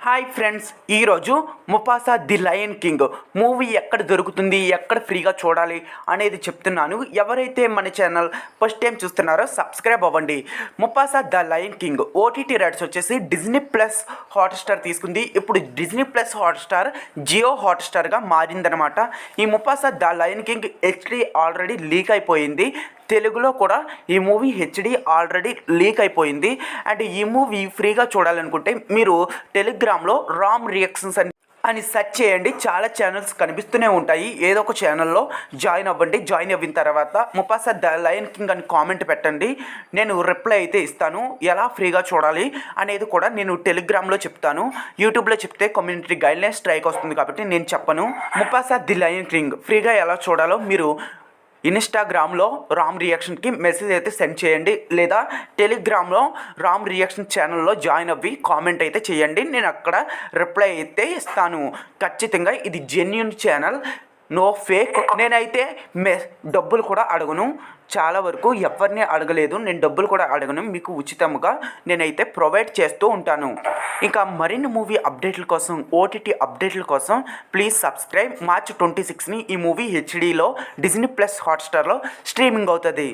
Hi friends, ఈరోజు Mufasa the lion king movie ఎక్కడ దొరుకుతుంది, ఎక్కడ ఫ్రీగా చూడాలి అనేది చెప్తున్నాను. ఎవరైతే మన ఛానల్ ఫస్ట్ టైం చూస్తున్నారో సబ్స్క్రైబ్ అవ్వండి. Mufasa the lion king OTT rights వచ్చేసి డిజ్నీ ప్లస్ హాట్స్టార్ తీసుకుంది. ఇప్పుడు డిజ్నీ ప్లస్ హాట్స్టార్ జియో హాట్స్టార్గా మారిందనమాట. ఈ Mufasa the lion king HD already leak అయిపోయింది. తెలుగులో కూడా ఈ మూవీ హెచ్డి ఆల్రెడీ లీక్ అయిపోయింది. అండ్ ఈ మూవీ ఫ్రీగా చూడాలనుకుంటే మీరు టెలిగ్రామ్లో రామ్ రియాక్షన్స్ అని సెర్చ్ చేయండి. చాలా ఛానల్స్ కనిపిస్తూనే ఉంటాయి. ఏదో ఒక ఛానల్లో జాయిన్ అవ్వండి. జాయిన్ అయిన తర్వాత ముఫాసా ద లయన్ కింగ్ అని కామెంట్ పెట్టండి. నేను రిప్లై అయితే ఇస్తాను. ఎలా ఫ్రీగా చూడాలి అనేది కూడా నేను టెలిగ్రామ్లో చెప్తాను. యూట్యూబ్లో చెప్తే కమ్యూనిటీ గైడ్లైన్స్ స్ట్రైక్ వస్తుంది కాబట్టి నేను చెప్పను. ముఫాసా ది లయన్ కింగ్ ఫ్రీగా ఎలా చూడాలో మీరు ఇన్స్టాగ్రామ్లో రామ్ రియాక్షన్కి మెసేజ్ అయితే సెండ్ చేయండి, లేదా టెలిగ్రామ్లో రామ్ రియాక్షన్ ఛానల్లో జాయిన్ అవ్వి కామెంట్ అయితే చేయండి. నేను అక్కడ రిప్లై అయితే ఇస్తాను. ఖచ్చితంగా ఇది జెన్యూన్ ఛానల్, నో ఫేక్. నేనైతే డబ్బులు కూడా అడగను. చాలా వరకు ఎవరిని అడగలేదు. నేను డబ్బులు కూడా అడగను. మీకు ఉచితంగా నేనైతే ప్రొవైడ్ చేస్తూ ఉంటాను. ఇంకా మరిన్ని మూవీ అప్డేట్ల కోసం, ఓటీటీ అప్డేట్ల కోసం ప్లీజ్ సబ్స్క్రైబ్. మార్చ్ 26ని ఈ మూవీ హెచ్డీలో డిజ్నీ ప్లస్ హాట్స్టార్లో స్ట్రీమింగ్ అవుతుంది.